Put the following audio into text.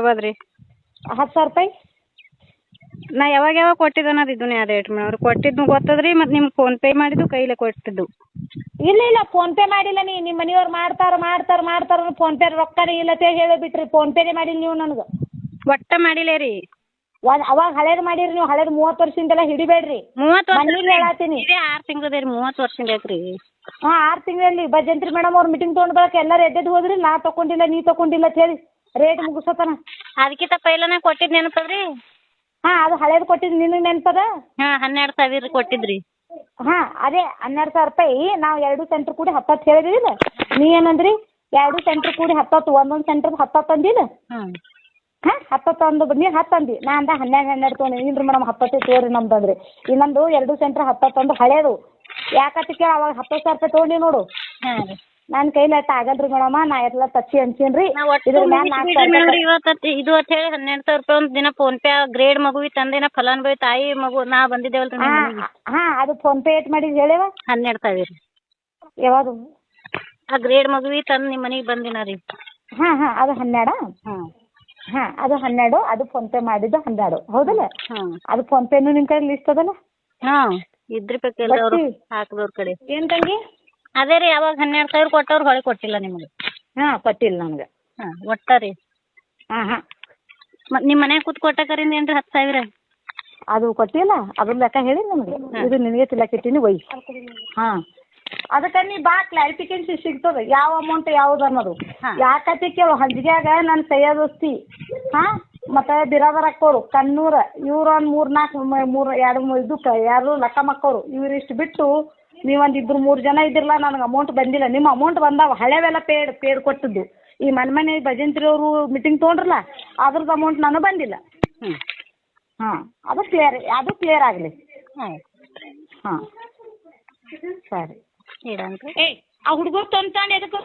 ಯಾವ್ದ್ರಿ 10,000 ರೂಪಾಯಿ. ನಾ ಯಾವಾಗ ಕೊಟ್ಟಿದ್ದನದು ಇದನ್ನ ಯಾವ ರೇಟ್ ಮೇಡಮ್ ಅವ್ರು ಕೊಟ್ಟಿದ್ದು ಗೊತ್ತದ್ರಿ ಮತ್ತು ನಿಮ್ಗೆ ಫೋನ್ಪೇ ಮಾಡಿದ್ದು ಕೈಲೇ ಕೊಟ್ಟಿದ್ದು. ಇಲ್ಲ ಫೋನ್ಪೇ ಮಾಡಿಲ್ಲ. ನಿಮ್ಮ ಮನೆಯವ್ರು ಮಾಡ್ತಾರ ಫೋನ್ಪೇ ರೊಕ್ಕ ಇಲ್ಲ ಅಂತ ಹೇಳಿ ಬಿಟ್ರಿ. ಫೋನ್ಪೇನೇ ಮಾಡಿಲ್ಲ ನೀವು ನನಗೆ. ಒಟ್ಟ ಮಾಡಿಲ್ಲ ರೀ. ಅವಾಗ ಹಳೇದು ಮಾಡಿರಿ ನೀವು. ಹಳೇದು 30 ವರ್ಷದಿಂದೆಲ್ಲ ಹಿಡಿಬೇಡ್ರಿ. 30 ಮನೇಲಿ ಹೇಳತ್ತೀನಿ. 6 ತಿಂಗಳದ ರೀ. 30 ವರ್ಷದಿಂದ ಐತ್ರಿ. ಹಾಂ 6 ತಿಂಗಳಲ್ಲಿ ಭಜಂತ್ರಿ ಮೇಡಮ್ ಅವ್ರು ಮೀಟಿಂಗ್ ತೊಗೊಂಡು ಬರಕ್ಕೆ ಎಲ್ಲರೂ ಎದ್ದೆದ್ದು ಹೋದ್ರಿ. ನಾ ತಗೊಂಡಿಲ್ಲ ನೀ ತಗೊಂಡಿಲ್ಲ ಅಂತ ಹೇಳಿ ರೇಟ್ ಮುಗಿಸೋತನ. ಅದಕ್ಕಿಂತ ಪೈಲನ ಕೊಟ್ಟಿದ್ದು ನೆನಪದ್ರಿ. ಹಾಂ ಅದು ಹಳೇದು ಕೊಟ್ಟಿದ್ದು ನಿನಗೆ ನೆನಪದ? ಹಾಂ 12,000 ಕೊಟ್ಟಿದ್ರಿ. ಹಾಂ ಅದೇ 12,000 ರೂಪಾಯಿ. ನಾವು 2 ಸೆಂಟ್ರ್ ಕೂಡಿ 10 ಹೇಳಿದಿಲ್ಲ. ನೀ ಏನಂದ್ರಿ 2 ಸೆಂಟ್ರ್ ಕೂಡಿ 10 ಒಂದೊಂದು ಸೆಂಟ್ರ್ 10 ಅಂದಿಲ್ಲ. ಹಾಂ 10 ಅಂದು ನೀ 10 ಅಂದಿ. ನಾ ಅಂದ 12 ತೊಗೊಂಡು ಇಲ್ರಿ ಮೇಡಮ್ 10 ತೋರಿ ನಮ್ದು ಅಂದ್ರಿ. ಇನ್ನೊಂದು 2 ಸೆಂಟ್ರ್ 10 ಅಂದು ಹಳೇದು. ಯಾಕಂತ ಕೇಳಿ ಅವಾಗ 10,000 ರೂಪಾಯಿ ತೊಗೊಂಡಿ ನೋಡು. ಹಾಂ ರೀ. ನನ್ನ ಕೈಲಿ ಅಷ್ಟು ಆಗಲ್ರಿ ಮೇಡಮ್. ನಾ ಎಲ್ಲ ತಚ್ಚಿ ಹಂಚೀನಿ. ಇದ್ರ ಮ್ಯಾಲ ಇದು ಅಂತ ಹೇಳಿ 12,000 ರೂಪಾಯಿ ಒಂದು ದಿನ ಫೋನ್ಪೇ ಗ್ರೇಡ್ ಮಗುವಿ ತಂದೇನ ಫಲಾನುಭವಿ ತಾಯಿ ಮಗು ನಾ ಬಂದಿದ್ದೇವಲ್ರಿ. ಹಾಂ ಅದು ಫೋನ್ಪೇ ಏಟ್ ಮಾಡಿದ್ ಹೇಳಿವ? 12,000. ಯಾವುದು? ಆ ಗ್ರೇಡ್ ಮಗುವಿ ತಂದು ನಿಮ್ಮ ಮನೆಗೆ ಬಂದಿನ ರೀ. ಹಾಂ ಅದು 12. ಹಾಂ ಅದು 12. ಅದು ಫೋನ್ಪೇ ಮಾಡಿದ್ದು 12 ಹೌದಲ್ಲ? ಅದು ಫೋನ್ಪೇನು ನಿಮ್ಮ ಕಡೆ ಲಿಸ್ಟ್ ಅದಲ್ಲ? ಹಾಂ ಇದ್ರಿ ಬೇಕು ಎಲ್ಲರೂ ಹಾಕಿದವ್ರ ಕಡೆ. ಏನು ತಂಗಿ? ಅದೇ ರೀ ಅವಾಗ 12,000 ಕೊಟ್ಟವ್ರು ಹೊಳೆ ಕೊಟ್ಟಿಲ್ಲ ನಿಮಗೆ. ಹಾಂ ಕೊಟ್ಟಿಲ್ಲ ನನಗೆ. ಹಾಂ ಒಟ್ಟ ರೀ. ಹಾಂ ಮತ್ತು ನಿಮ್ಮ ಮನ್ಯಾಗ ಕೂತ್ ಕೊಟ್ಟಕರಿಂದ ಏನು ರೀ 10,000? ಅದು ಕೊಟ್ಟಿಲ್ಲ. ಅದ್ರ ಲೆಕ್ಕ ಹೇಳಿ ನನಗೆ. ಇದು ನಿನಗೆ ತಿಲ್ಲಕ್ಕಿಟ್ಟಿನಿ ಒಯ್. ಹಾಂ ಅದಕ್ಕೆ ನೀ ಬಾ ಕ್ಲಾರಿಫಿಕೇಶನ್ ಸಿಗ್ತದೆ ಯಾವ ಅಮೌಂಟ್ ಯಾವ್ದು ಅನ್ನೋದು. ಯಾಕತಿ ಕೇಳು ಹಂಜಿಗ್ಯಾಗ ನನ್ನ ಸಯ್ಯ ದೋಸ್ತಿ. ಹಾಂ ಮತ್ತು ಬಿರಾದರ್ ಹಾಕೋರು ಕಣ್ಣೂರ ಇವ್ರು ಒಂದು 2 ಇದಕ್ಕೆ ಯಾರು ಲಕ್ಕ ಮಕ್ಕವರು ಇವ್ರಿಷ್ಟು ಬಿಟ್ಟು ನೀವೊಂದು 2-3 ಜನ ಇದ್ದಿರಲ್ಲ. ನನಗೆ ಅಮೌಂಟ್ ಬಂದಿಲ್ಲ. ನಿಮ್ಮ ಅಮೌಂಟ್ ಬಂದಾವ. ಹಳೆವೆಲ್ಲ ಪೇಡ್ ಕೊಟ್ಟಿದ್ದು. ಈ ಮನೆ ಭಜಂತ್ರಿ ಅವರು ಮೀಟಿಂಗ್ ತೊಗೊಂಡ್ರಲ್ಲ ಅದ್ರದ್ದು ಅಮೌಂಟ್ ನನಗೆ ಬಂದಿಲ್ಲ. ಹಾಂ ಅದು ಕ್ಲಿಯರ್ ಆಗಲಿ. ಹಾಂ ಸರಿ. ಇಡಂತ್ರಿ. ಆ ಹುಡುಗರು ತಂತಾನೆ ಎದಕ್ಕೆ